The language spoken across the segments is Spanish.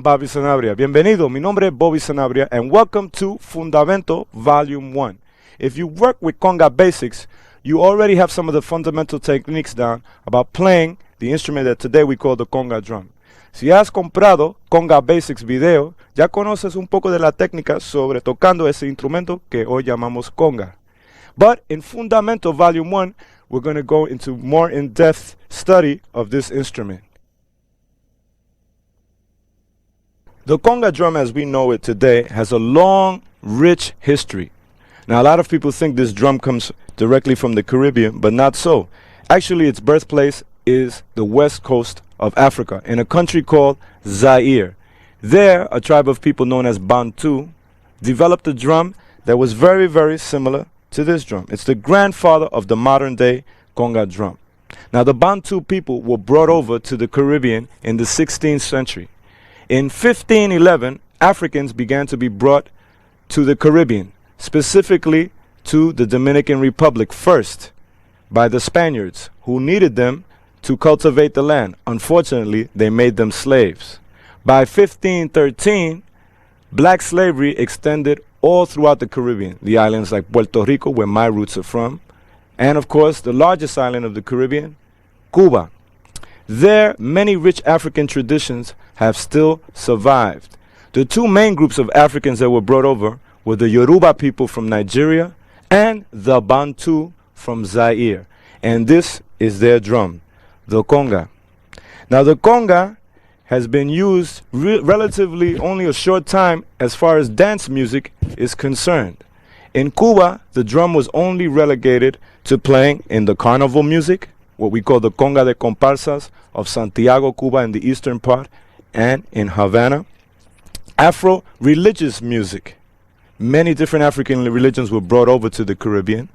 I'm Bobby Sanabria. Bienvenido, mi nombre es Bobby Sanabria, and welcome to Fundamento Volume 1. If you work with conga basics, you already have some of the fundamental techniques down about playing the instrument that today we call the conga drum. Si has comprado Conga Basics video, ya conoces un poco de la técnica sobre tocando ese instrumento que hoy llamamos conga. But in Fundamento Volume 1, we're going to go into more in-depth study of this instrument. The conga drum as we know it today has a long, rich history. Now a lot of people think this drum comes directly from the Caribbean, but not so. Actually, its birthplace is the west coast of Africa, in a country called Zaire. There, a tribe of people known as Bantu developed a drum that was very, very similar to this drum. It's the grandfather of the modern-day conga drum. Now, the Bantu people were brought over to the Caribbean in the 16th century. In 1511, Africans began to be brought to the Caribbean, specifically to the Dominican Republic first, by the Spaniards, who needed them to cultivate the land. Unfortunately, they made them slaves. By 1513, black slavery extended all throughout the Caribbean, the islands like Puerto Rico, where my roots are from, and of course, the largest island of the Caribbean, Cuba. There, many rich African traditions have still survived. The two main groups of Africans that were brought over were the Yoruba people from Nigeria and the Bantu from Zaire. And this is their drum, the conga. Now the conga has been used relatively only a short time as far as dance music is concerned. In Cuba, the drum was only relegated to playing in the carnival music, what we call the conga de comparsas of Santiago, Cuba in the eastern part, and in Havana. Afro-religious music. Many different African religions were brought over to the Caribbean.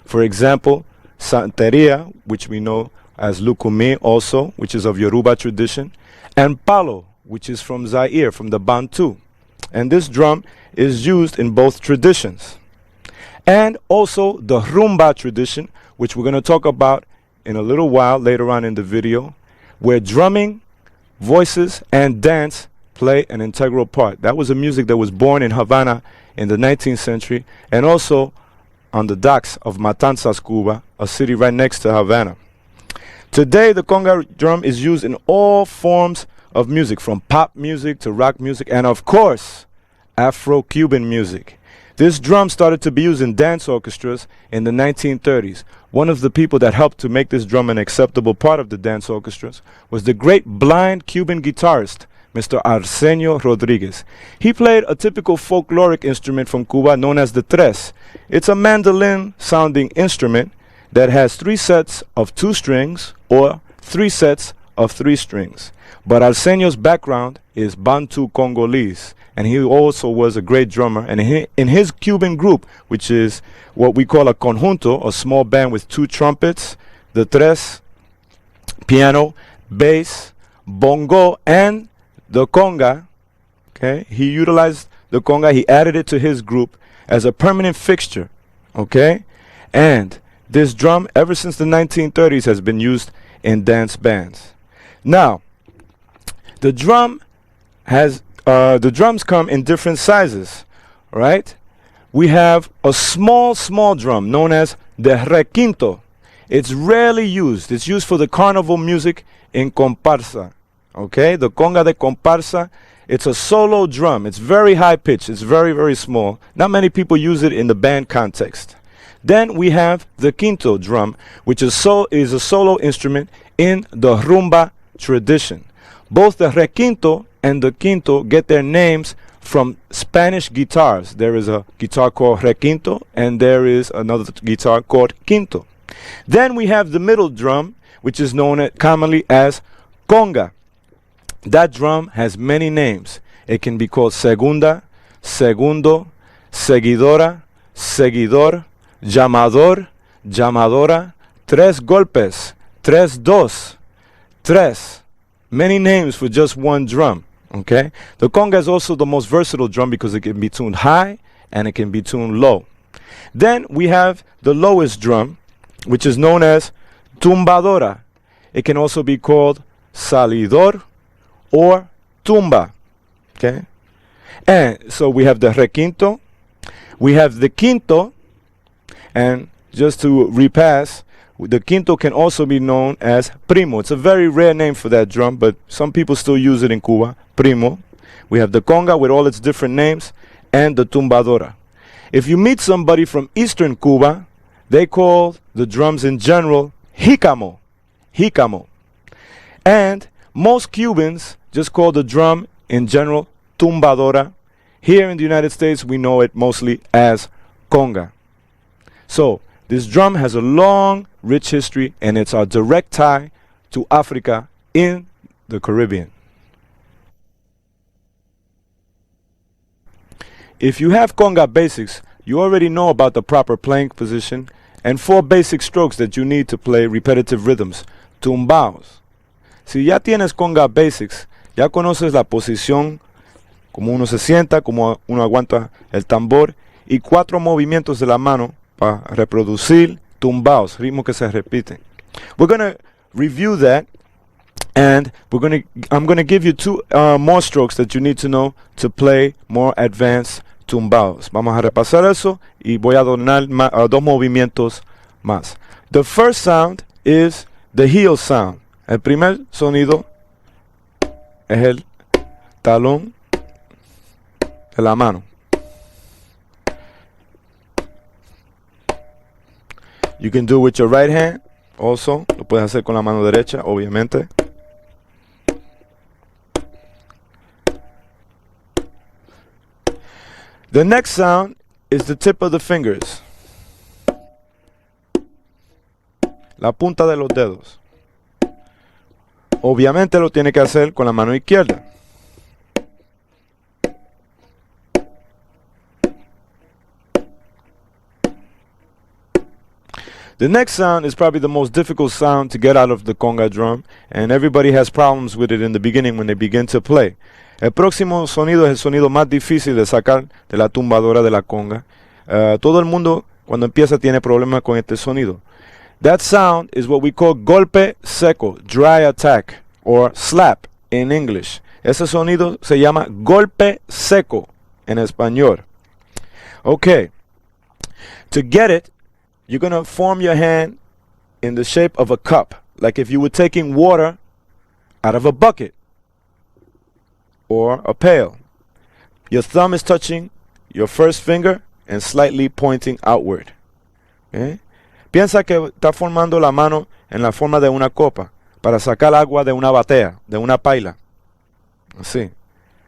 For example, Santeria, which we know as Lukumi also, which is of Yoruba tradition, and Palo, which is from Zaire, from the Bantu. And this drum is used in both traditions. And also the rumba tradition, which we're going to talk about in a little while later on in the video, where drumming, voices, and dance play an integral part. That was a music that was born in Havana in the 19th century, and also on the docks of Matanzas, Cuba, a city right next to Havana. Today, the conga drum is used in all forms of music, from pop music to rock music, and of course, Afro-Cuban music. This drum started to be used in dance orchestras in the 1930s. One of the people that helped to make this drum an acceptable part of the dance orchestras was the great blind Cuban guitarist, Mr. Arsenio Rodriguez. He played a typical folkloric instrument from Cuba known as the tres. It's a mandolin-sounding instrument that has 3 sets of 2 strings or 3 sets of 3 strings. But Arsenio's background is Bantu Congolese, and he also was a great drummer. And in his Cuban group, which is what we call a conjunto, a small band with 2 trumpets, the tres, piano, bass, bongo, and the conga, okay, he utilized the conga, he added it to his group as a permanent fixture, okay? And this drum, ever since the 1930s, has been used in dance bands. Now, the drums come in different sizes, right? We have a small drum known as the requinto. It's rarely used. It's used for the carnival music in comparsa, okay? The conga de comparsa, it's a solo drum. It's very high pitched. It's very, very small. Not many people use it in the band context. Then we have the quinto drum, which is a solo instrument in the rumba tradition. Both the requinto and the quinto get their names from Spanish guitars. There is a guitar called requinto, and there is another guitar called quinto. Then we have the middle drum, which is known commonly as conga. That drum has many names. It can be called segunda, segundo, seguidora, seguidor, llamador, llamadora, tres golpes, tres dos, tres. Many names for just one drum, okay? The conga is also the most versatile drum because it can be tuned high and it can be tuned low. Then we have the lowest drum, which is known as tumbadora. It can also be called salidor or tumba, Okay? And so we have the requinto, we have the quinto, and just to repass, the quinto can also be known as primo. It's a very rare name for that drum, but some people still use it in Cuba, primo. We have the conga with all its different names, and the tumbadora. If you meet somebody from eastern Cuba, they call the drums in general jícamo, jícamo. And most Cubans just call the drum in general tumbadora. Here in the United States, we know it mostly as conga. So this drum has a long, rich history, and it's our direct tie to Africa in the Caribbean. If you have conga basics, you already know about the proper playing position and 4 basic strokes that you need to play repetitive rhythms, tumbaos. Si ya tienes conga basics, ya conoces la posición, como uno se sienta, como uno aguanta el tambor, y 4 movimientos de la mano para reproducir tumbaos, ritmos que se repiten. We're going to review that, and I'm going to give you 2 more strokes that you need to know to play more advanced tumbaos. Vamos a repasar eso y voy a donar 2 movimientos más. The first sound is the heel sound. El primer sonido es el talón de la mano. You can do it with your right hand also. Lo puedes hacer con la mano derecha, obviamente. The next sound is the tip of the fingers. La punta de los dedos. Obviamente lo tiene que hacer con la mano izquierda. The next sound is probably the most difficult sound to get out of the conga drum, and everybody has problems with it in the beginning when they begin to play. El próximo sonido es el sonido más difícil de sacar de la tumbadora de la conga. Todo el mundo cuando empieza tiene problemas con este sonido. That sound is what we call golpe seco, dry attack, or slap in English. Ese sonido se llama golpe seco en español. Okay, to get it, you're going to form your hand in the shape of a cup, like if you were taking water out of a bucket or a pail. Your thumb is touching your first finger and slightly pointing outward. Okay? Piensa que está formando la mano en la forma de una copa para sacar agua de una batea, de una paila. Así.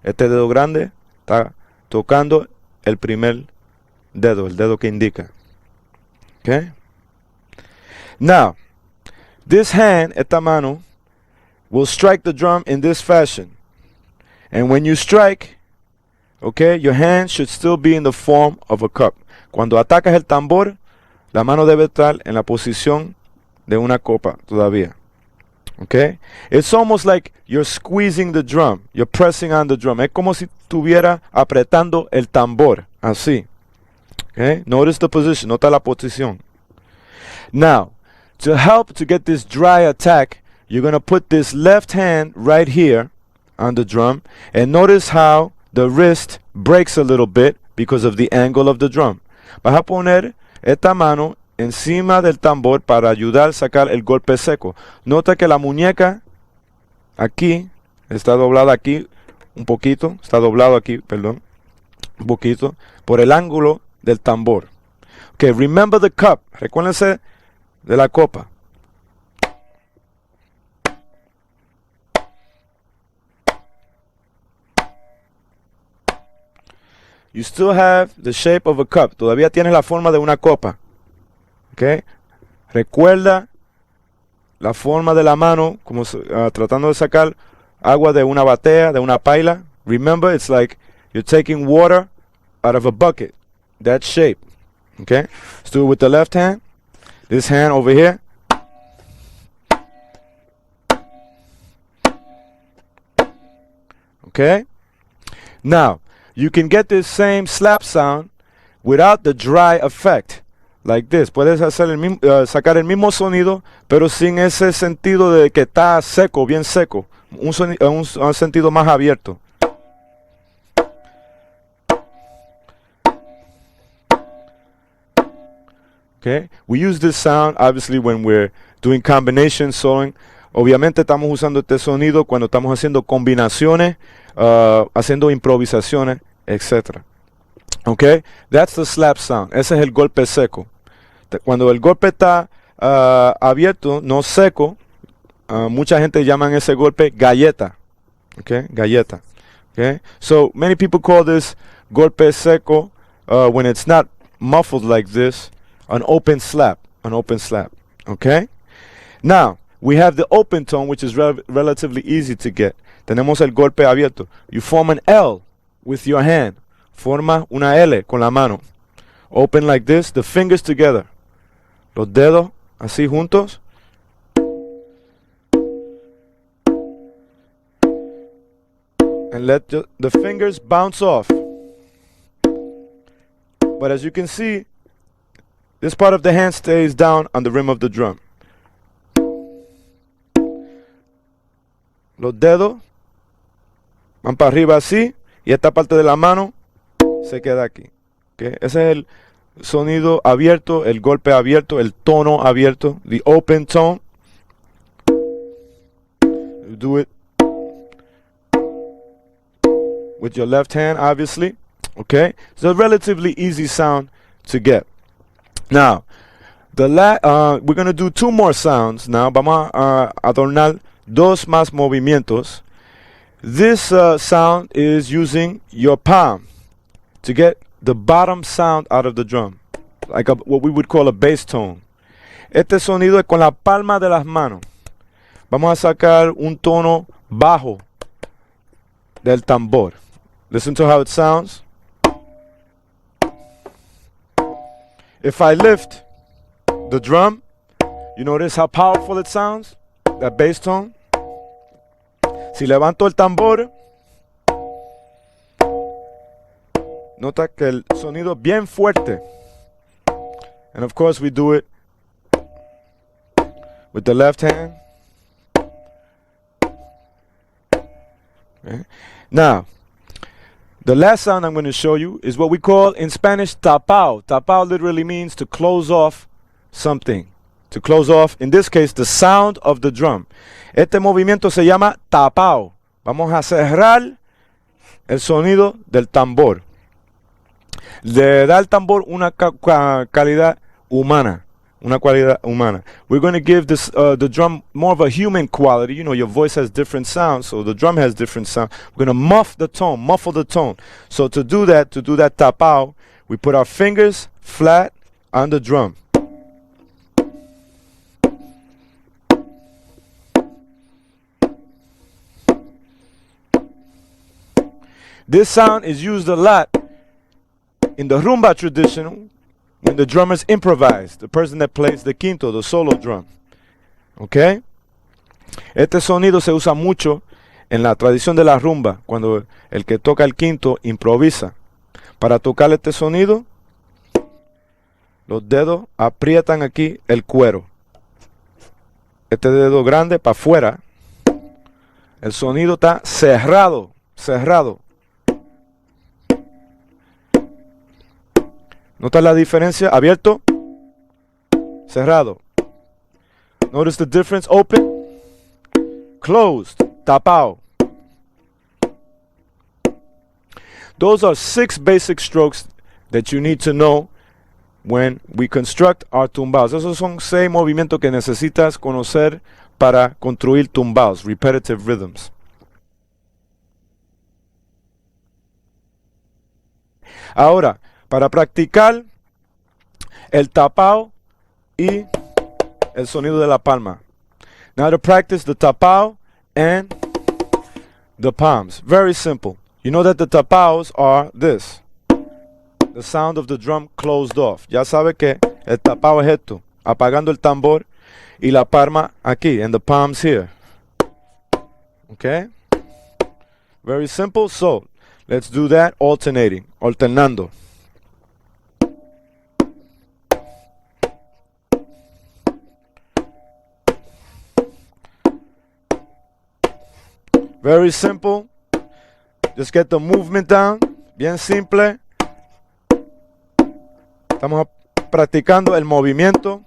Este dedo grande está tocando el primer dedo, el dedo que indica. Okay? Now, this hand, esta mano, will strike the drum in this fashion. And when you strike, okay, your hand should still be in the form of a cup. Cuando atacas el tambor, la mano debe estar en la posición de una copa todavía. Okay? It's almost like you're squeezing the drum. You're pressing on the drum. Es como si estuviera apretando el tambor. Así. Okay? Notice the position. Nota la posición. Now, to help to get this dry attack, you're going to put this left hand right here on the drum. And notice how the wrist breaks a little bit because of the angle of the drum. Vas a poner esta mano encima del tambor para ayudar a sacar el golpe seco. Nota que la muñeca aquí está doblada aquí un poquito, está doblado aquí, perdón, un poquito, por el ángulo del tambor. Okay, remember the cup. Recuérdense de la copa. You still have the shape of a cup. Todavía tienes la forma de una copa. Okay? Recuerda la forma de la mano, como tratando de sacar agua de una batea, de una paila. Remember, it's like you're taking water out of a bucket. That shape. Okay? Let's do it with the left hand. This hand over here. Okay? Now, you can get this same slap sound without the dry effect, like this. Puedes hacer sacar el mismo sonido, pero sin ese sentido de que está seco, bien seco. Un sentido más abierto. Okay? We use this sound obviously when we're doing combination sewing. Obviamente estamos usando este sonido cuando estamos haciendo combinaciones, haciendo improvisaciones, etc. Okay? That's the slap sound. Ese es el golpe seco. Cuando el golpe está abierto, no seco, mucha gente llaman ese golpe galleta. Okay? Galleta. Okay? So many people call this golpe seco when it's not muffled like this, an open slap. An open slap. Okay? Now, we have the open tone, which is relatively easy to get. Tenemos el golpe abierto. You form an L with your hand. Forma una L con la mano. Open like this, the fingers together. Los dedos así juntos. And let the fingers bounce off. But as you can see, this part of the hand stays down on the rim of the drum. Los dedos van para arriba así y esta parte de la mano se queda aquí. Okay? Ese es el sonido abierto, el golpe abierto, el tono abierto, the open tone. You do it with your left hand, obviously. Okay, it's a relatively easy sound to get. Now, we're going to do two more sounds now. Vamos a adornar dos más movimientos. This sound is using your palm to get the bottom sound out of the drum, like what we would call a bass tone. Este sonido es con la palma de las manos. Vamos a sacar un tono bajo del tambor. Listen to how it sounds. If I lift the drum, you notice how powerful it sounds? That bass tone. Si levanto el tambor, nota que el sonido es bien fuerte. And of course we do it with the left hand. Okay. Now, the last sound I'm going to show you is what we call in Spanish tapao. Tapao literally means to close off something. To close off, in this case, the sound of the drum. Este movimiento se llama tapao. Vamos a cerrar el sonido del tambor. Le da al tambor una calidad humana. Una cualidad humana. We're going to give this the drum more of a human quality. You know, your voice has different sounds, so the drum has different sound. We're going to muffle the tone. So to do that tapao, we put our fingers flat on the drum. This sound is used a lot in the rumba tradition when the drummers improvise, the person that plays the quinto, the solo drum. Okay? Este sonido se usa mucho en la tradición de la rumba, cuando el que toca el quinto improvisa. Para tocar este sonido, los dedos aprietan aquí el cuero. Este dedo grande para afuera. El sonido está cerrado. ¿Nota la diferencia? Abierto, cerrado. Notice the difference? Open, closed, tapao. Those are 6 basic strokes that you need to know when we construct our tumbaos. Esos son 6 movimientos que necesitas conocer para construir tumbaos, repetitive rhythms. Ahora, para practicar el tapao y el sonido de la palma. Now to practice the tapao and the palms. Very simple. You know that the tapaos are this. The sound of the drum closed off. Ya sabe que el tapao es esto. Apagando el tambor y la palma aquí, and the palms here. Okay? Very simple. So, let's do that alternando. Very simple. Just get the movement down. Bien simple. Estamos practicando el movimiento.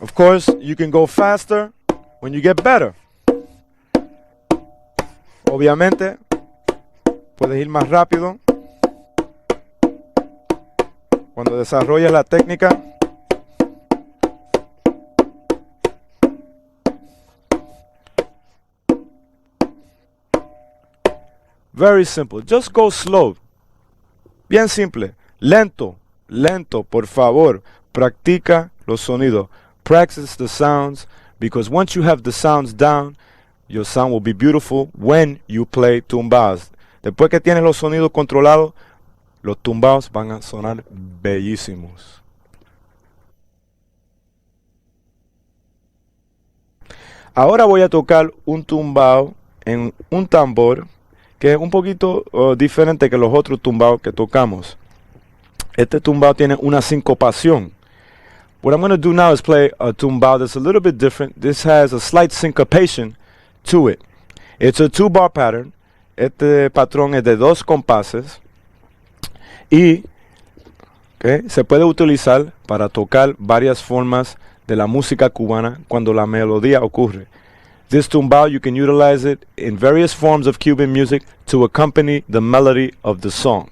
Of course, you can go faster when you get better. Obviamente, puedes ir más rápido cuando desarrollas la técnica. Very simple. Just go slow. Bien simple. Lento, lento, por favor. Practica los sonidos. Practice the sounds, because once you have the sounds down, your sound will be beautiful when you play tumbados. Después que tienes los sonidos controlados, los tumbados van a sonar bellísimos. Ahora voy a tocar un tumbao en un tambor que es un poquito diferente que los otros tumbaos que tocamos. Este tumbao tiene una sincopación. What I'm going to do now is play a tumbao that's a little bit different. This has a slight syncopation to it. It's a 2-bar pattern. Este patrón es de 2 compases y se puede utilizar para tocar varias formas de la música cubana cuando la melodía ocurre. This tumbao, you can utilize it in various forms of Cuban music to accompany the melody of the song.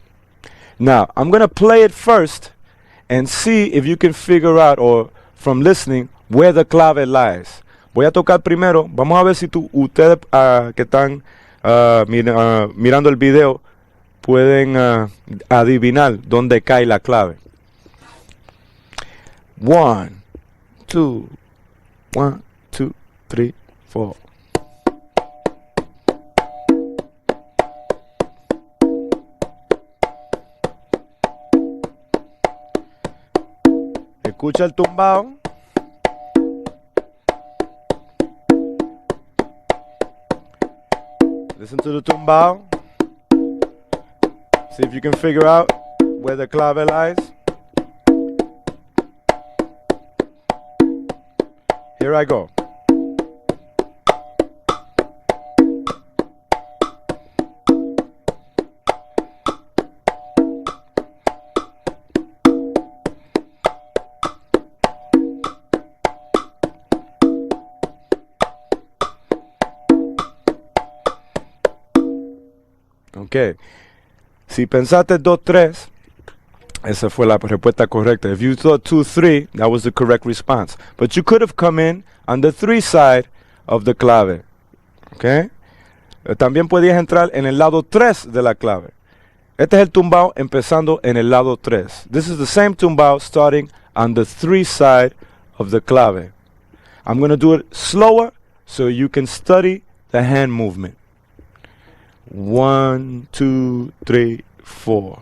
Now, I'm going to play it first and see if you can figure out, or from listening, where the clave lies. Voy a tocar primero. Vamos a ver si ustedes que están mirando el video pueden adivinar dónde cae la clave. 1, 2, 1, 2, 3, 4. Escucha el tumbao. Listen to the tumbao. See if you can figure out where the clave lies. Here I go. Okay. Si pensaste 2-3, esa fue la respuesta correcta. If you thought 2-3, that was the correct response. But you could have come in on the 3 side of the clave. Okay. También podías entrar en el lado 3 de la clave. Este es el tumbao empezando en el lado 3. This is the same tumbao starting on the 3 side of the clave. I'm going to do it slower so you can study the hand movement. 1, 2, 3, 4.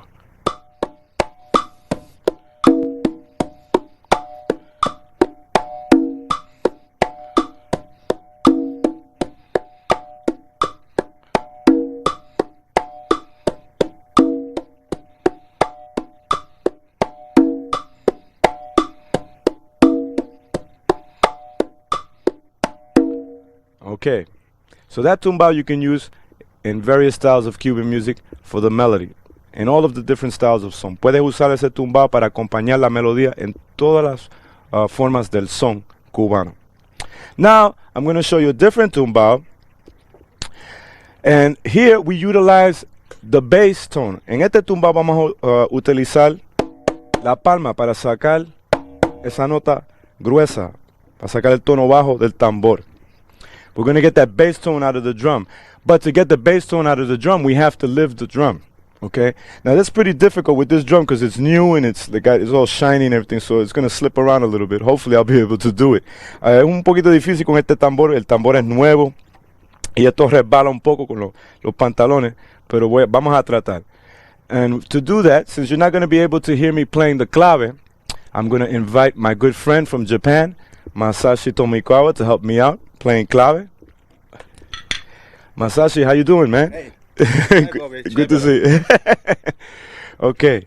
Okay, so that tumbao you can use in various styles of Cuban music for the melody, in all of the different styles of son. Puedes usar ese tumbao para acompañar la melodía en todas las formas del son cubano. Now, I'm going to show you a different tumbao, and here we utilize the bass tone. En este tumbao vamos a utilizar la palma para sacar esa nota gruesa, para sacar el tono bajo del tambor. We're going to get that bass tone out of the drum. But to get the bass tone out of the drum, we have to lift the drum. Okay? Now that's pretty difficult with this drum because it's new and it's all shiny and everything, so it's going to slip around a little bit. Hopefully I'll be able to do it. Es un poquito difícil con este tambor. El tambor es nuevo y esto resbala un poco con los pantalones, pero vamos a tratar. And to do that, since you're not going to be able to hear me playing the clave, I'm going to invite my good friend from Japan, Masashi Tomikawa, to help me out playing clave. Masashi, how you doing, man? Hey. Good to see you. Okay.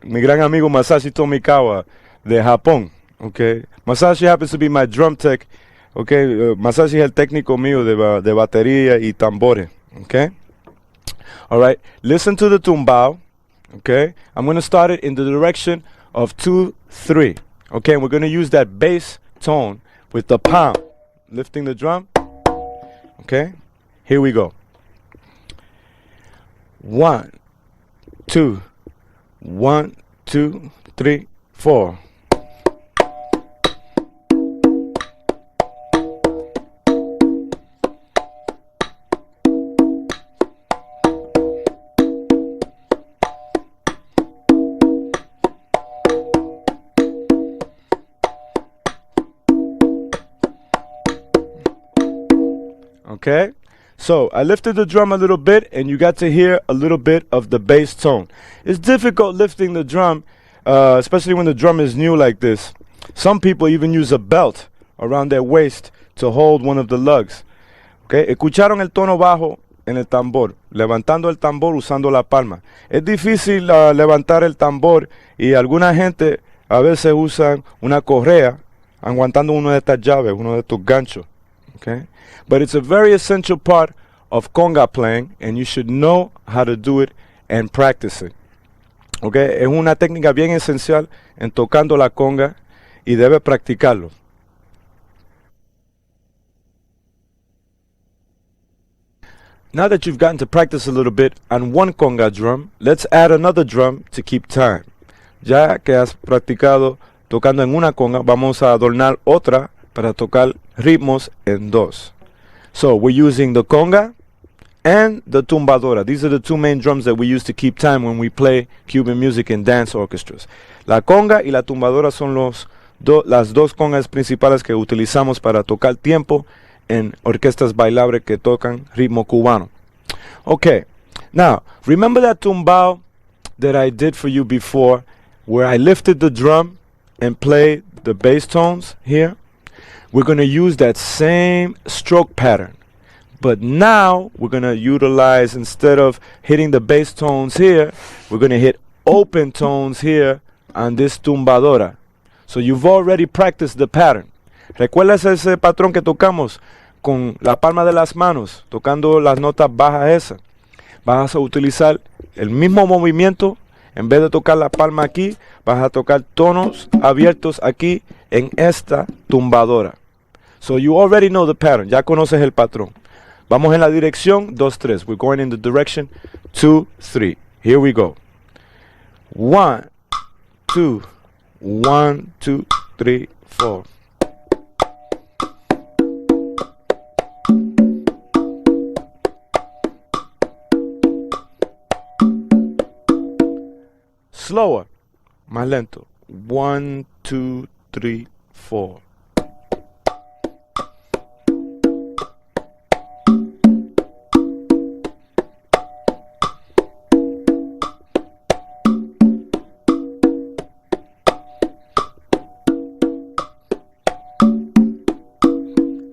Mi gran amigo Masashi Tomikawa de Japón. Okay. Masashi happens to be my drum tech. Okay. Masashi es el técnico mío de batería y tambores. Okay. All right. Listen to the tumbao. Okay, I'm going to start it in the direction of 2, 3. Okay, and we're going to use that bass tone with the palm, lifting the drum. Okay, here we go. 1, 2, 1, 2, 3, 4. Okay, so I lifted the drum a little bit and you got to hear a little bit of the bass tone. It's difficult lifting the drum, especially when the drum is new like this. Some people even use a belt around their waist to hold one of the lugs. Okay, escucharon el tono bajo en el tambor, levantando el tambor usando la palma. Es difícil levantar el tambor y alguna gente a veces usan una correa aguantando una de estas llaves, uno de estos ganchos. Okay, but it's a very essential part of conga playing and you should know how to do it and practice it. Okay, es una técnica bien esencial en tocando la conga y debe practicarlo. Now that you've gotten to practice a little bit on one conga drum, let's add another drum to keep time. Ya que has practicado tocando en una conga, vamos a adornar otra para tocar ritmos en dos. So we're using the conga and the tumbadora. These are the two main drums that we use to keep time when we play Cuban music in dance orchestras. La conga y la tumbadora son las dos congas principales que utilizamos para tocar tiempo en orquestas bailables que tocan ritmo cubano. Okay, now remember that tumbao that I did for you before where I lifted the drum and played the bass tones here? We're going to use that same stroke pattern. But now we're going to utilize, instead of hitting the bass tones here, we're going to hit open tones here on this tumbadora. So you've already practiced the pattern. ¿Recuerdas ese patrón que tocamos con la palma de las manos, tocando las notas bajas esas? Vas a utilizar el mismo movimiento. En vez de tocar la palma aquí, vas a tocar tonos abiertos aquí en esta tumbadora. So you already know the pattern. Ya conoces el patrón. Vamos en la dirección 2, 3. We're going in the direction 2, 3. Here we go. 1, 2, 1, 2, 3, 4. Slower, más lento. 1, 2, 3, 4.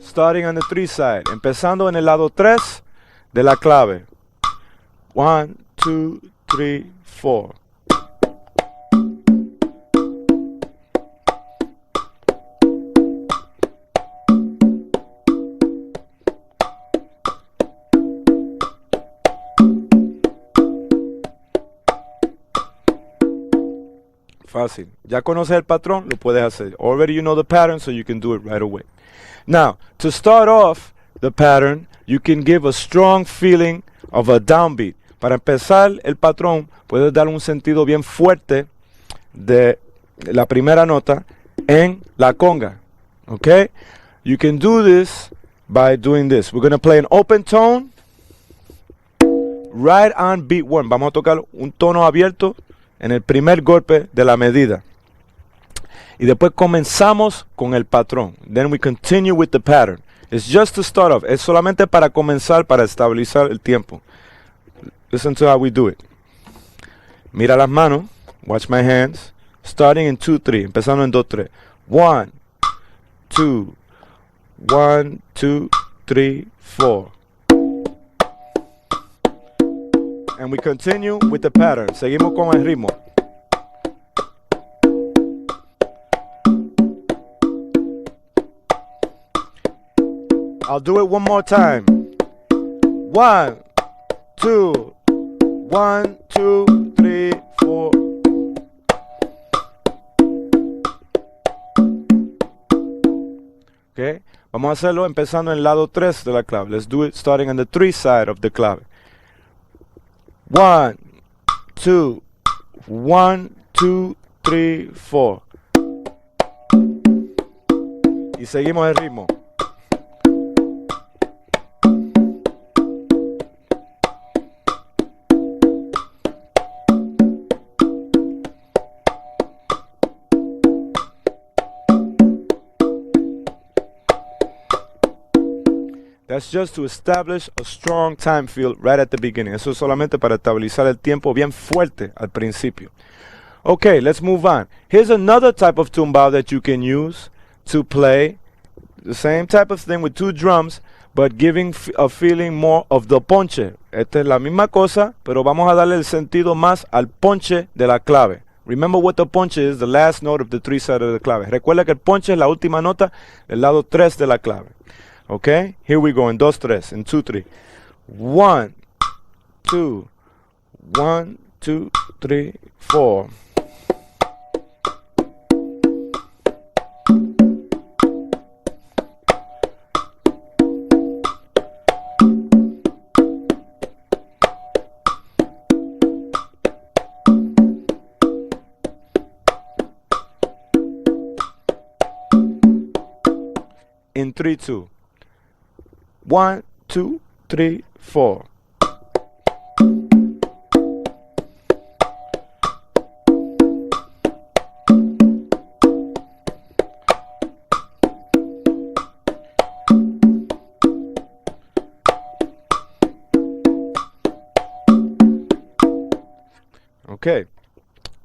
Starting on the 3 side, empezando en el lado 3 de la clave. 1, 2, 3, 4. Fácil. Ya conoces el patrón, lo puedes hacer. Already you know the pattern, so you can do it right away. Now, to start off the pattern, you can give a strong feeling of a downbeat. Para empezar el patrón, puedes dar un sentido bien fuerte de la primera nota en la conga. Okay? You can do this by doing this. We're going to play an open tone right on beat 1. Vamos a tocar un tono abierto en el primer golpe de la medida. Y después comenzamos con el patrón. Then we continue with the pattern. It's just to start off. Es solamente para comenzar, para estabilizar el tiempo. Listen to how we do it. Mira las manos. Watch my hands. Starting in 2, 3. Empezando en 2, 3. 1, 2, 1, 2, 3, 4. And we continue with the pattern. Seguimos con el ritmo. I'll do it one more time. 1, 2, 1, 2, 3, Vamos a hacerlo empezando en el lado 3 de la clave. Let's do it starting on the 3 side of the clave. 1, 2, 1, 2, 3, 4. Y seguimos el ritmo. That's just to establish a strong time feel right at the beginning. Eso es solamente para estabilizar el tiempo bien fuerte al principio. Okay, let's move on. Here's another type of tumbao that you can use to play the same type of thing with 2 drums, but giving a feeling more of the ponche. Esta es la misma cosa, pero vamos a darle el sentido más al ponche de la clave. Remember what the ponche is, the last note of the 3 side of the clave. Recuerda que el ponche es la última nota del lado 3 de la clave. Okay, here we go in 2, 3, in 2, 3. 1, 2, 1, 2, 3, 4. In 3, 2. 1, 2, 3, 4. Okay,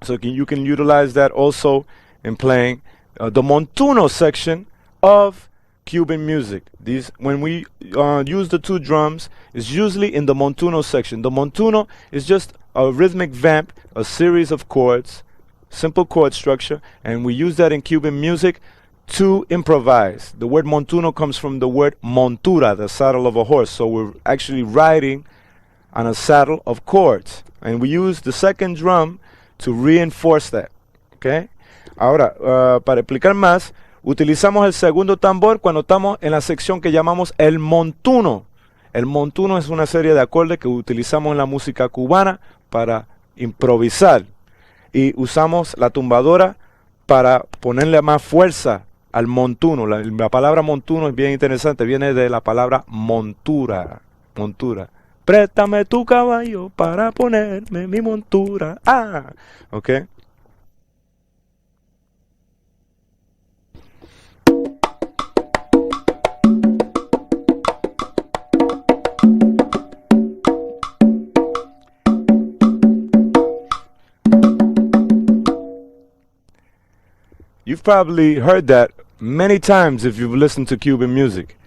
so you can utilize that also in playing the montuno section of Cuban music. When we use the 2 drums, it's usually in the montuno section. The montuno is just a rhythmic vamp, a series of chords, simple chord structure, and we use that in Cuban music to improvise. The word montuno comes from the word montura, the saddle of a horse. So we're actually riding on a saddle of chords, and we use the second drum to reinforce that. Okay? Ahora, para explicar más, utilizamos el segundo tambor cuando estamos en la sección que llamamos el montuno. El montuno es una serie de acordes que utilizamos en la música cubana para improvisar. Y usamos la tumbadora para ponerle más fuerza al montuno. La palabra montuno es bien interesante, viene de la palabra montura. Montura. Préstame tu caballo para ponerme mi montura. Ah, ok. You've probably heard that many times if you've listened to Cuban music.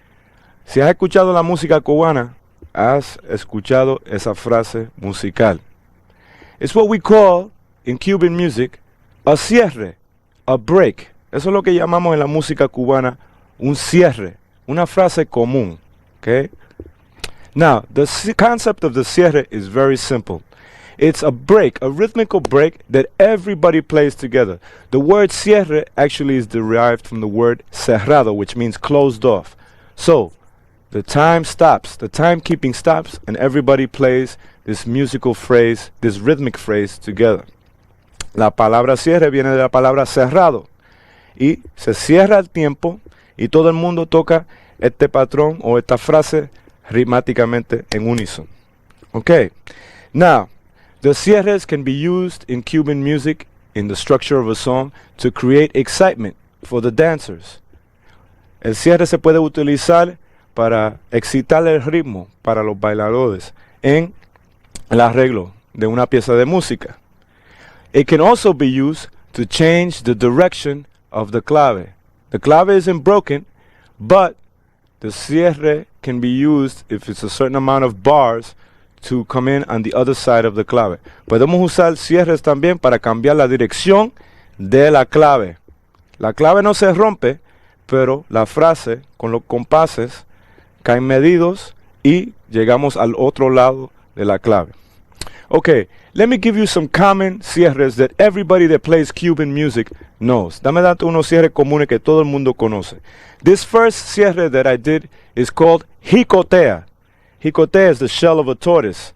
Si has escuchado la música cubana, has escuchado esa frase musical. It's what we call in Cuban music a cierre, a break. Eso es lo que llamamos en la música cubana un cierre, una frase común. Okay? Now, the concept of the cierre is very simple. It's a break, a rhythmical break that everybody plays together. The word cierre actually is derived from the word cerrado, which means closed off. So, the time stops, the timekeeping stops, and everybody plays this musical phrase, this rhythmic phrase together. La palabra cierre viene de la palabra cerrado. Y se cierra el tiempo y todo el mundo toca este patrón o esta frase ritmáticamente en unísono. Okay. Now, the cierres can be used in Cuban music in the structure of a song to create excitement for the dancers. El cierre se puede utilizar para excitar el ritmo para los bailadores en el arreglo de una pieza de música. It can also be used to change the direction of the clave. The clave isn't broken, but the cierre can be used if it's a certain amount of bars to come in on the other side of the clave. Podemos usar cierres también para cambiar la dirección de la clave. La clave no se rompe, pero la frase con los compases caen medidos y llegamos al otro lado de la clave. Okay, let me give you some common cierres that everybody that plays Cuban music knows. Dame darte unos cierres comunes que todo el mundo conoce. This first cierre that I did is called jicotea. Jicotea is the shell of a tortoise.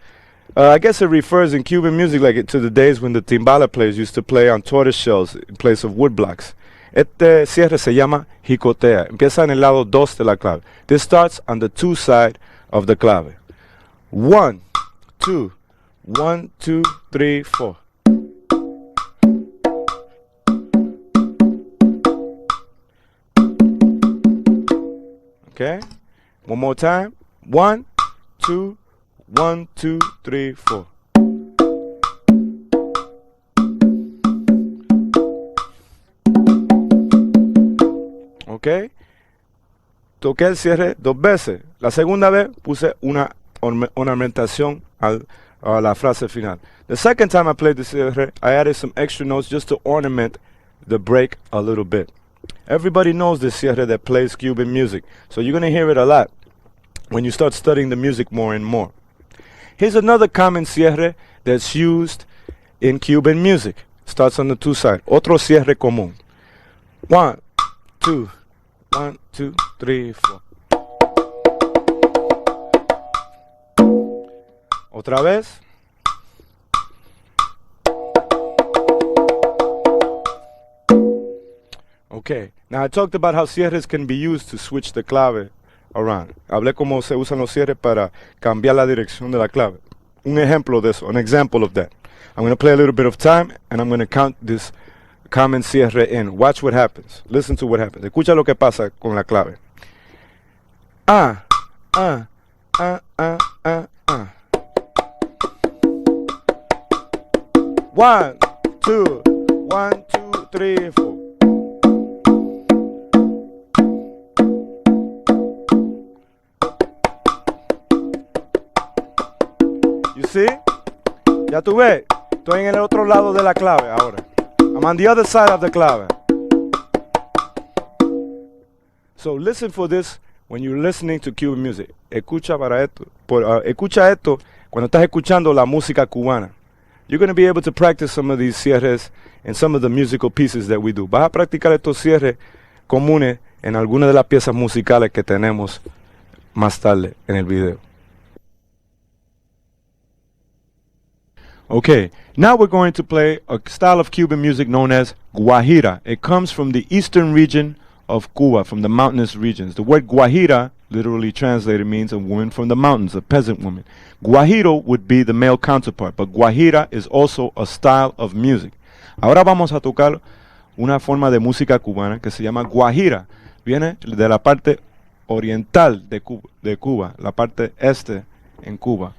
I guess it refers in Cuban music to the days when the timbala players used to play on tortoise shells in place of wood blocks. Este cierre se llama jicotea. Empieza en el lado 2 de la clave. This starts on the 2 side of the clave. 1, 2, 1, 2, 3, 4. Okay, one more time. 1, 2, 1, 2, 3, 4. Okay, toqué el cierre 2 veces. La segunda vez puse una ornamentación a la frase final. The second time I played the cierre, I added some extra notes just to ornament the break a little bit. Everybody knows this cierre that plays Cuban music, so you're going to hear it a lot when you start studying the music more and more. Here's another common cierre that's used in Cuban music. Starts on the 2 side. Otro cierre común. 1, 2, 1, 2, 3, 4. Otra vez. Okay, now I talked about how cierres can be used to switch the clave around. Hablé cómo se usan los cierres para cambiar la dirección de la clave. Un ejemplo de eso, an example of that. I'm going to play a little bit of time and I'm going to count this common cierre in. Watch what happens. Listen to what happens. Escucha lo que pasa con la clave. Ah, ah, ah, ah, ah, ah. 1, 2, 1, 2, 3, 4. You see? Ya tú ves. Estoy en el otro lado de la clave ahora. I'm on the other side of the clave. So listen for this when you're listening to Cuban music. Escucha para esto. Escucha esto cuando estás escuchando la música cubana. You're going to be able to practice some of these cierres and some of the musical pieces that we do. Vas a practicar estos cierres comunes en algunas de las piezas musicales que tenemos más tarde en el video. Okay, now we're going to play a style of Cuban music known as guajira. It comes from the eastern region of Cuba, from the mountainous regions. The word guajira, literally translated, means a woman from the mountains, a peasant woman. Guajiro would be the male counterpart, but guajira is also a style of music. Ahora vamos a tocar una forma de música cubana que se llama guajira. Viene de la parte oriental de Cuba, la parte este en Cuba.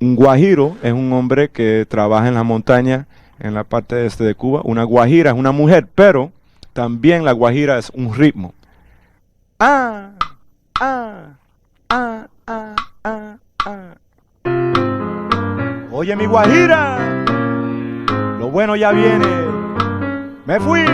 Un guajiro es un hombre que trabaja en la montaña en la parte este de Cuba. Una guajira es una mujer, pero también la guajira es un ritmo. Ah, ah, ah, ah, ah, ah. Oye mi guajira, lo bueno ya viene. Me fui.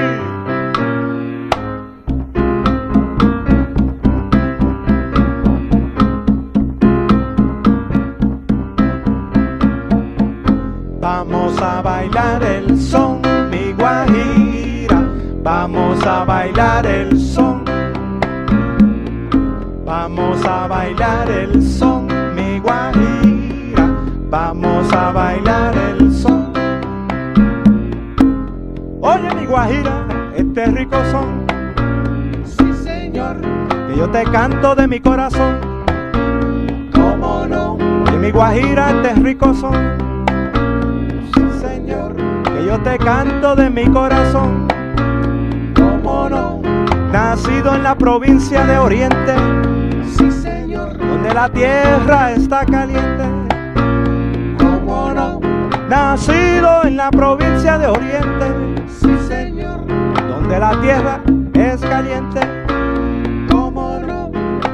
Vamos a bailar el son, mi guajira. Vamos a bailar el son. Vamos a bailar el son, mi guajira. Vamos a bailar el son. Oye mi guajira, este rico son. Sí señor, que yo te canto de mi corazón. ¿Cómo no? Oye mi guajira, este rico son. Que yo te canto de mi corazón. ¿Cómo no? Nacido en la provincia de Oriente. Sí, señor. Donde la tierra está caliente. ¿Cómo no? Nacido en la provincia de Oriente. Sí, señor. Donde la tierra es caliente. ¿Cómo no?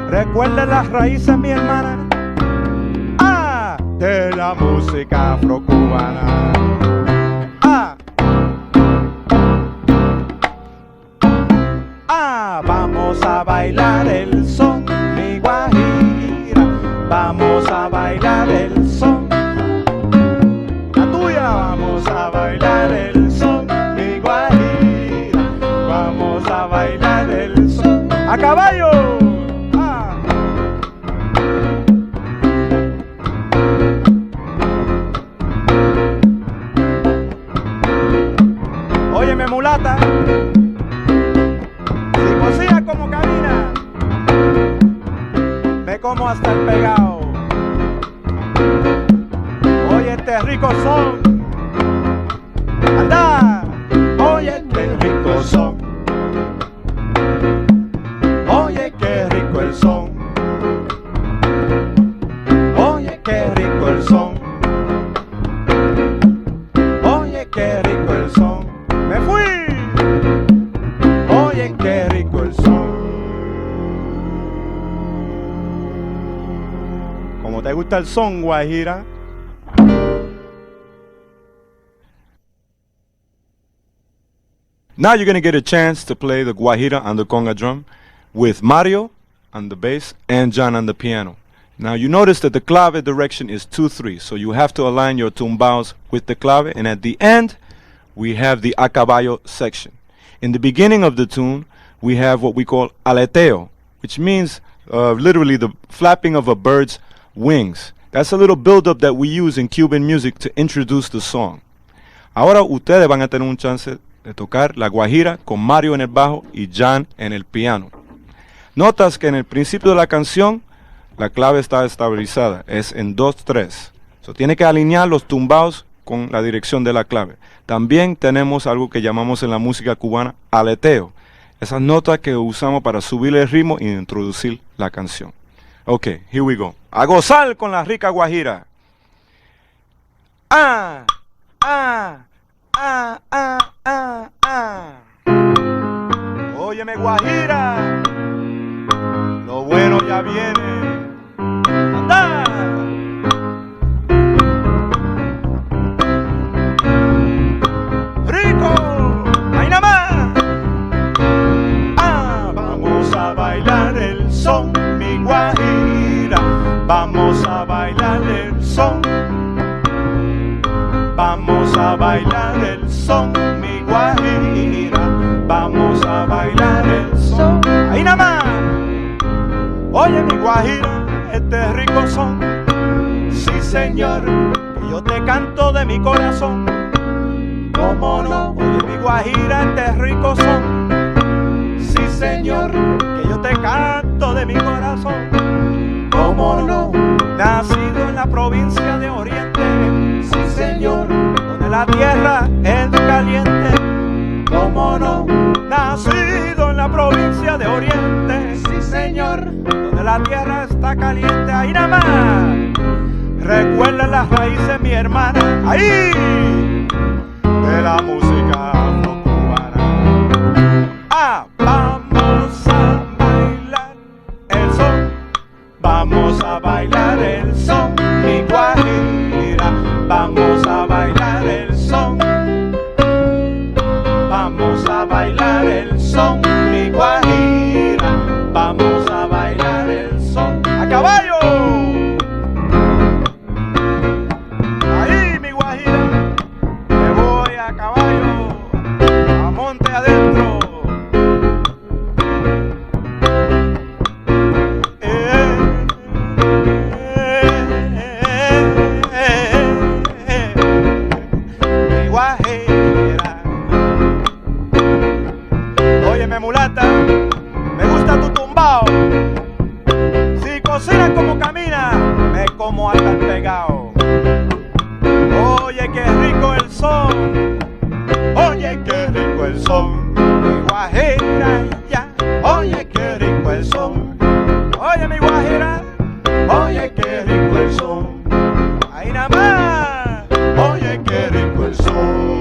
Recuerda las raíces, mi hermana. Ah, de la música afrocubana. Vamos a bailar el son, mi guajira. Vamos a bailar el son. Vamos a bailar el son, mi guajira. Vamos a bailar el son. ¡A caballo! ¡Ah! Óyeme, mulata, si cocina como camina, me como hasta el pegado. Oye, este rico son. ¡Anda! Oye, qué rico son. Oye, qué rico el son. Oye, qué rico el son. Oye, qué rico el son. ¡Me fui! Oye, qué rico el son. ¿Cómo te gusta el son, guajira? Now you're going to get a chance to play the guajira on the conga drum with Mario on the bass and John on the piano. Now you notice that the clave direction is 2-3, so you have to align your tumbaos with the clave, and at the end we have the a caballo section. In the beginning of the tune we have what we call aleteo, which means literally the flapping of a bird's wings. That's a little build-up that we use in Cuban music to introduce the song. Ahora ustedes van a tener un chance de tocar la guajira con Mario en el bajo y Jan en el piano. Notas que en el principio de la canción la clave está estabilizada, es en 2-3. So, tiene que alinear los tumbaos con la dirección de la clave. También tenemos algo que llamamos en la música cubana aleteo. Esas notas que usamos para subir el ritmo y introducir la canción. Ok, here we go. A gozar con la rica guajira. Ah, ah. Ah, ah, ah, ah. Óyeme, guajira, lo bueno ya viene. ¡Anda! ¡Rico! ¡Ahí nada más! Ah, vamos a bailar el son, mi guajira. Vamos a bailar el son. Vamos a bailar el son, mi guajira. Vamos a bailar el son. Ahí nada más. Oye, mi guajira, este rico son. Sí, señor, que yo te canto de mi corazón. ¿Cómo no? Oye, mi guajira, este rico son. Sí, señor, que yo te canto de mi corazón. ¿Cómo no? Nacido en la provincia de Oriente. Sí, señor, donde la tierra es caliente. ¿Cómo no? Nacido en la provincia de Oriente. Sí, señor, donde la tierra está caliente. Ahí nada más. Recuerda las raíces, mi hermana. Ahí, de la música afro-cubana. Ah, vamos a bailar el son. Vamos a bailar el son, mi guajira. Vamos a bailar el son. Vamos a bailar el son, mi guajira. Vamos a bailar el son. ¡A caballo! Ahí, mi guajira. Me voy a caballo, a monte adentro. Mulata, me gusta tu tumbao. Si cocinas como camina, me como hasta el pegao. Oye, qué rico el son. Oye, qué rico el son. Mi guajira ya. Oye, qué rico el son. Oye, mi guajira. Oye, qué rico el son. Ahí nada más. Oye, qué rico el son.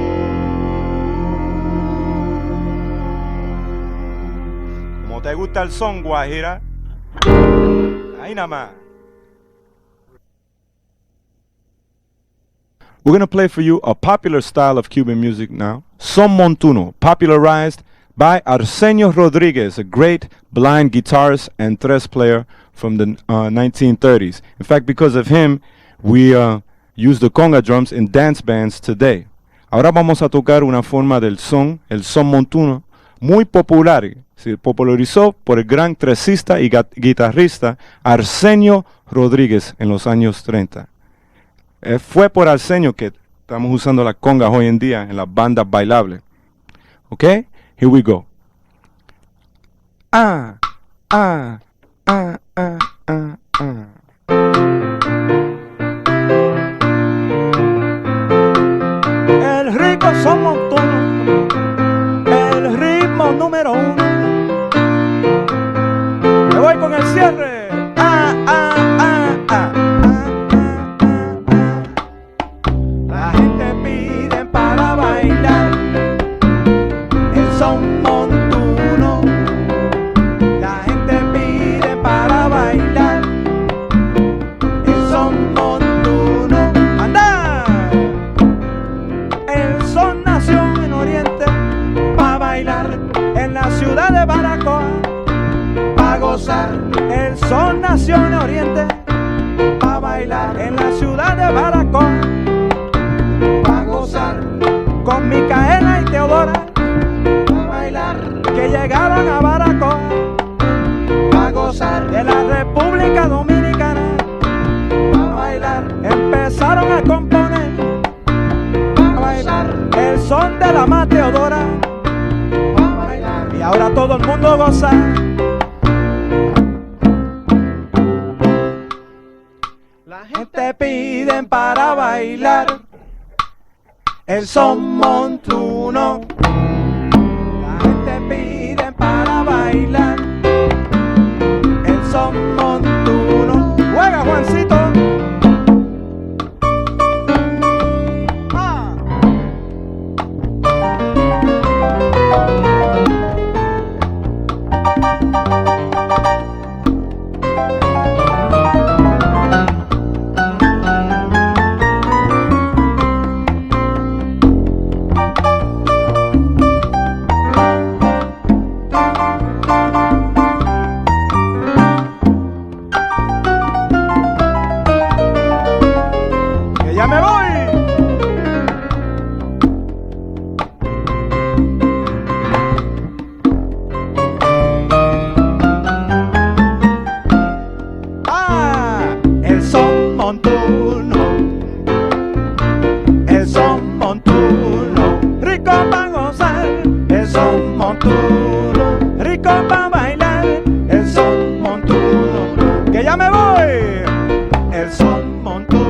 ¿Te gusta el son, guajira? Ahí nada más. We're going to play for you a popular style of Cuban music now, son montuno, popularized by Arsenio Rodriguez, a great blind guitarist and tres player from the 1930s. In fact, because of him, we use the conga drums in dance bands today. Ahora vamos a tocar una forma del son, el son montuno, muy popular. Se popularizó por el gran tresista y guitarrista Arsenio Rodríguez en los años 30. Fue por Arsenio que estamos usando las congas hoy en día en las bandas bailables. ¿Ok? Here we go. Ah, ah, ah, ah, ah, ah. El rico son montuno, el ritmo número 1. Me voy con el cierre. Ah, ah, ah, ah. La gente pide para bailar el son montuno. La gente pide para bailar el son montuno. ¡Anda! El son nació en Oriente para bailar en la ciudad de Baracoa, para gozar. El son nació en Oriente para bailar en la ciudad de Baracoa, para gozar. Con Micaela y Teodora para bailar, que llegaron a Baracoa, para gozar. De la República Dominicana para bailar, empezaron a componer para bailar el son de la más Teodora para bailar. Y ahora todo el mundo goza. La gente piden para bailar el son montuno. La gente pide para bailar el son montuno. Juega, Juancito. Ah. ¡Ya me voy! ¡Ah! El son montuno, el son montuno, rico para gozar. El son montuno, rico para bailar. El son montuno, que ya me voy. El son montuno.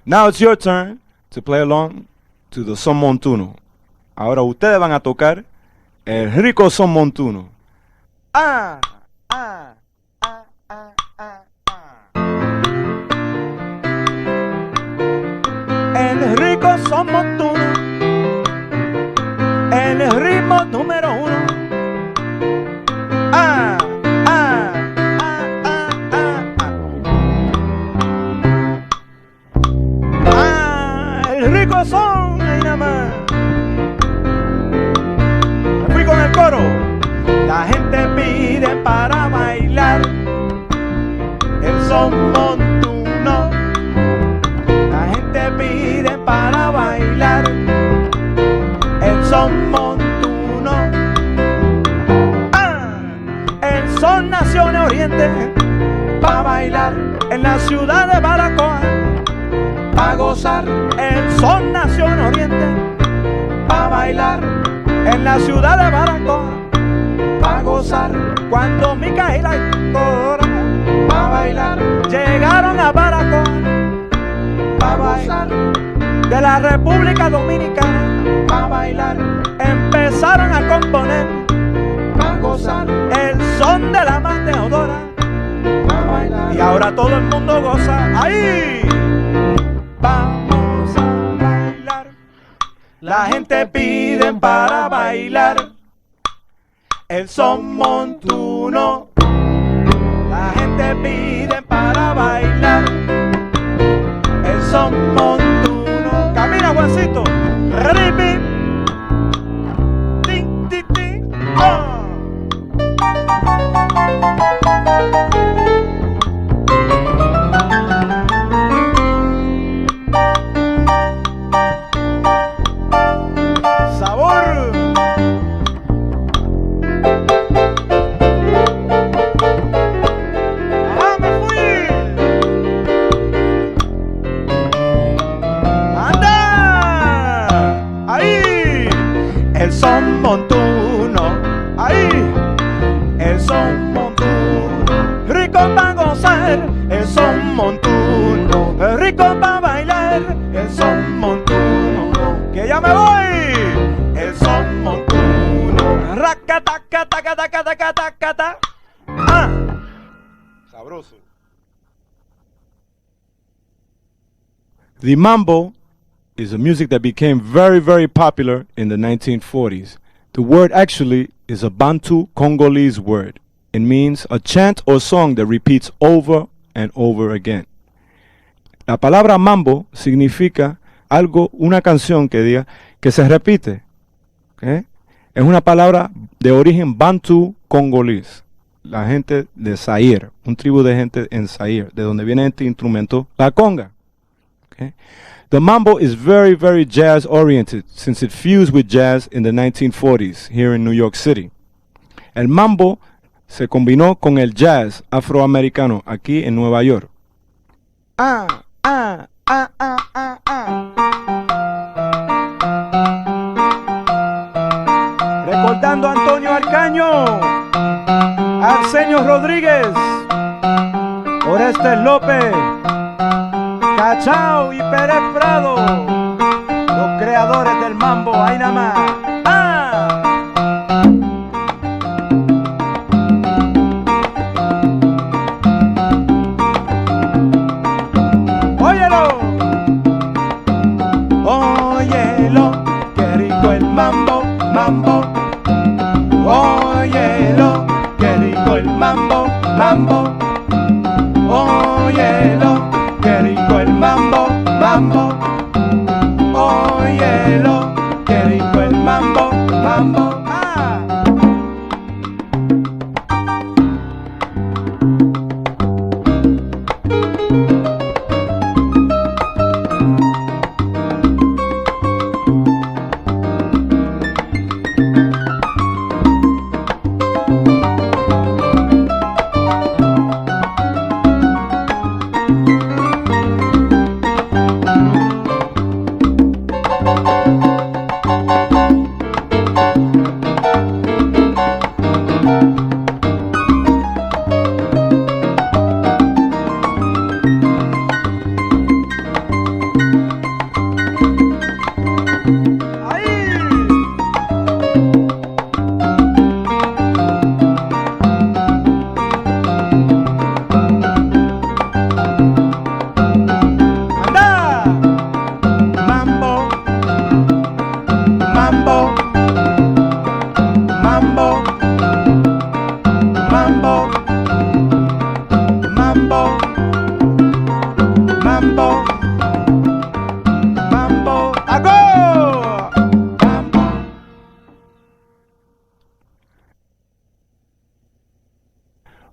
Now it's your turn to play along to the son montuno. Ahora ustedes van a tocar el rico son montuno. Ah, ah, ah, ah, ah, ah. El rico son montuno, el ritmo número 1. Ah, ah, ah, ah, ah, ah. El rico son, ahí nada más. Me fui con el coro. La gente pide para bailar el son montuno. La gente pide para bailar el son montuno. Ah, el son nació en Oriente para bailar en la ciudad de Baracoa, para gozar. El son nació en Oriente para bailar en la ciudad de Baracoa, para gozar. Cuando Micaela y Teodora para bailar llegaron a Baracoa, para bailar. De la República Dominicana para bailar, empezaron a componer para gozar el son de la más Teodora para bailar. Y ahora todo el mundo goza. ¡Ahí! Vamos a bailar. La gente pide para bailar el son montuno. La gente pide para bailar el son montuno. Camina, Juancito. Ripi. Ting, ting, ting. Oh. son montuno, rico para gozar, el son montuno, rico para bailar, el son montuno, que ya me voy, el son montuno, racataca, taca, taca, taca, taca, taca. Sabroso. The mambo is a music that became very, very popular in the 1940s. The word actually is a Bantu Congolese word. It means a chant or song that repeats over and over again. La palabra mambo significa algo, una canción que diga que se repite. ¿Okay? Es una palabra de origen Bantu Congolese. La gente de Zaire, un tribu de gente en Zaire, de donde viene este instrumento, la conga. Okay? The mambo is very, very jazz oriented since it fused with jazz in the 1940s here in New York City. El mambo se combinó con el jazz afroamericano aquí en Nueva York. Recordando a Antonio Arcaño, Arsenio Rodríguez, Orestes López, Cachao y Pérez Prado, los creadores del mambo, ahí nada más. Óyelo, óyelo, qué rico el mambo, mambo. Óyelo, qué rico el mambo, mambo. Óyelo, qué rico el mambo, mambo. Óyelo, qué rico el mambo, mambo.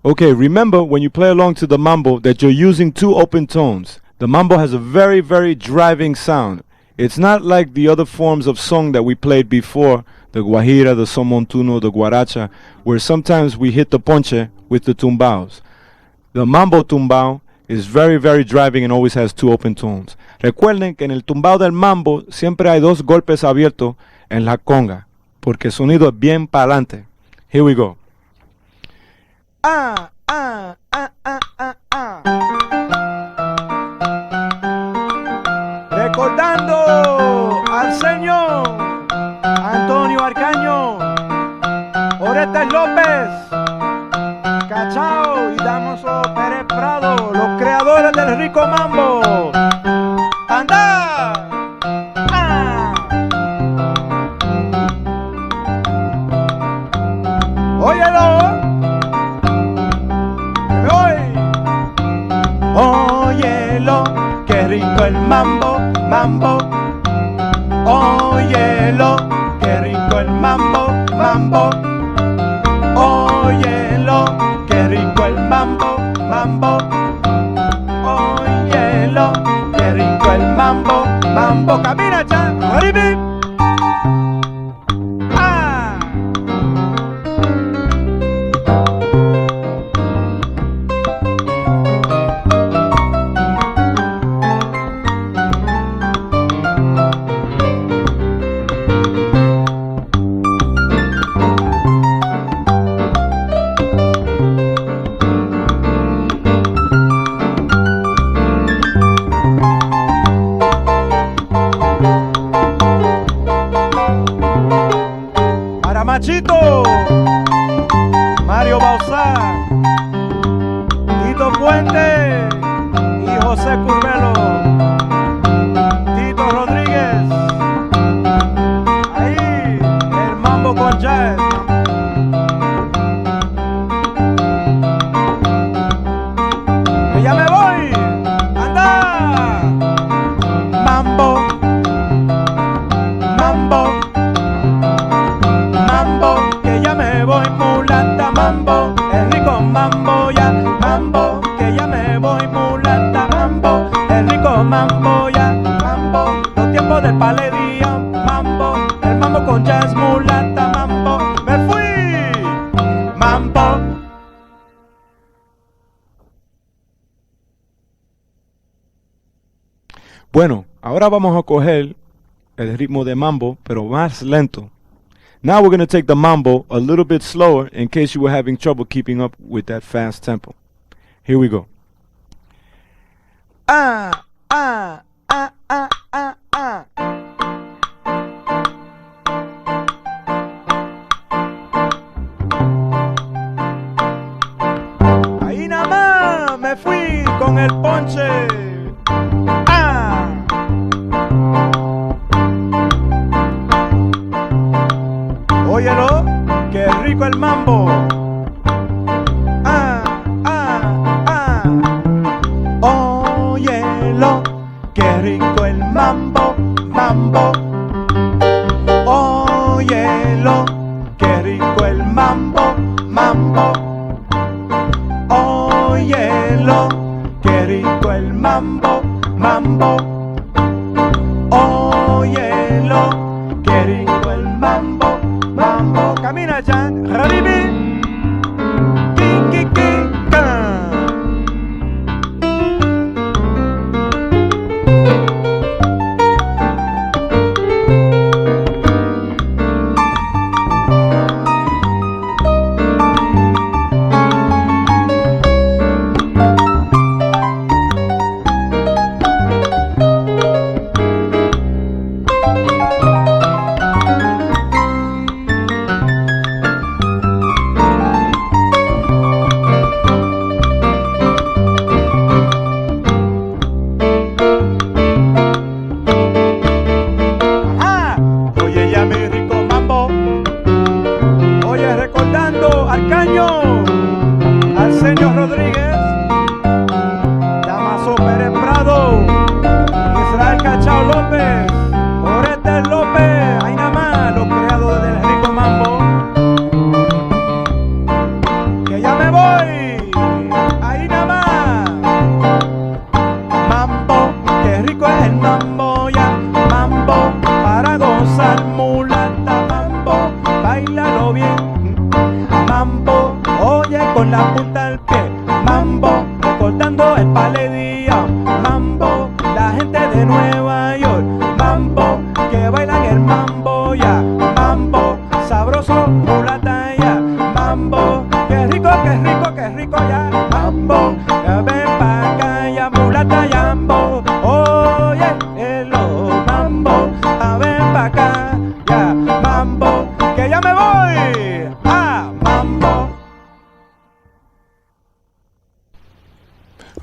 Okay, remember when you play along to the mambo that you're using two open tones. The mambo has a very, very driving sound. It's not like the other forms of song that we played before, the guajira, the son montuno, the guaracha, where sometimes we hit the ponche with the tumbaos. The mambo tumbao is very, very driving and always has two open tones. Recuerden que en el tumbao del mambo siempre hay dos golpes abiertos en la conga, porque el sonido es bien para adelante. Here we go. Recordando al señor Antonio Arcaño, Orestes López, Cachao y Damaso Pérez Prado, los creadores del rico mambo. ¡Anda! ¡Óyelo! Óyelo, qué rico el mambo, mambo. Óyelo, qué rico el mambo, mambo. Óyelo, qué rico el mambo, mambo. Óyelo, qué rico el mambo, mambo. Camina, cha, arriba. mambo, el rico mambo ya, mambo, que ya me voy mulata, mambo, el rico mambo ya, mambo, los tiempos del palería, mambo, el mambo con jazz mulata, mambo, me fui, mambo. Bueno, ahora vamos a coger el ritmo de mambo, pero más lento. Now we're going to take the mambo a little bit slower in case you were having trouble keeping up with that fast tempo. Here we go. Ah, ah, ah, ah, ah, ah. Ahí nada más me fui con el ponche. Ah. Óyelo, qué rico el mambo. Ah, ah, ah. Óyelo, qué rico el mambo, mambo. Óyelo, qué rico el mambo, mambo. Óyelo, qué rico el mambo, mambo. Óyelo, qué rico el mambo, mambo. Camina ya, raribi, ki, ka.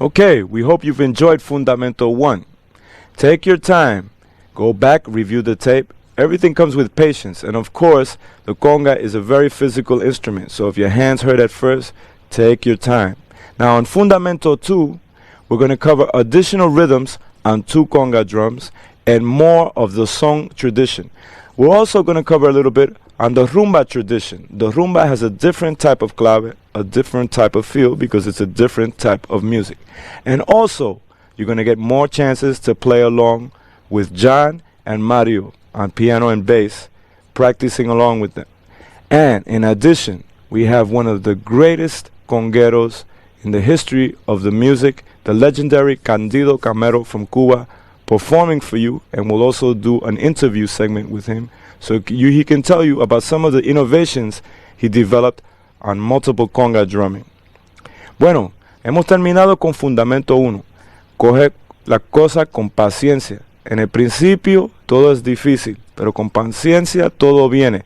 Okay, we hope you've enjoyed Fundamento 1. Take your time, go back, review the tape. Everything comes with patience, and of course, the conga is a very physical instrument, so if your hands hurt at first, take your time. Now on Fundamento 2, we're going to cover additional rhythms on 2 conga drums and more of the song tradition. We're also going to cover a little bit on the rumba tradition. The rumba has a different type of clave, a different type of feel because it's a different type of music. And also, you're going to get more chances to play along with John and Mario on piano and bass, practicing along with them. And in addition, we have one of the greatest congueros in the history of the music, the legendary Candido Camero from Cuba, performing for you, and we'll also do an interview segment with him so he can tell you about some of the innovations he developed on multiple conga drumming. Bueno, hemos terminado con Fundamento 1. Coge la cosa con paciencia. En el principio todo es difícil, pero con paciencia todo viene.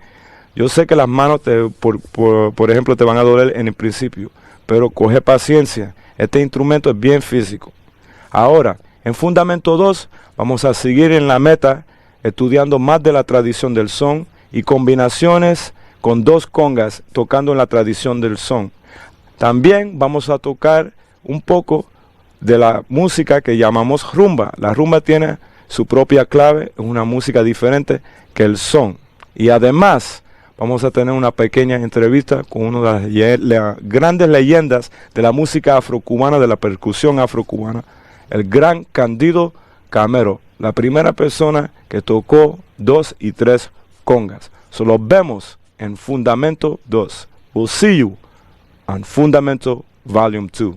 Yo sé que las manos, por ejemplo, te van a doler en el principio, pero coge paciencia. Este instrumento es bien físico. Ahora, en Fundamento 2 vamos a seguir en la meta estudiando más de la tradición del son y combinaciones con 2 congas tocando en la tradición del son. También vamos a tocar un poco de la música que llamamos rumba. La rumba tiene su propia clave, es una música diferente que el son. Y además vamos a tener una pequeña entrevista con una de las grandes leyendas de la música afrocubana, de la percusión afrocubana, el gran Candido Camero, la primera persona que tocó 2 y 3 congas. So los vemos en Fundamento 2. We'll see you on Fundamento Volume 2.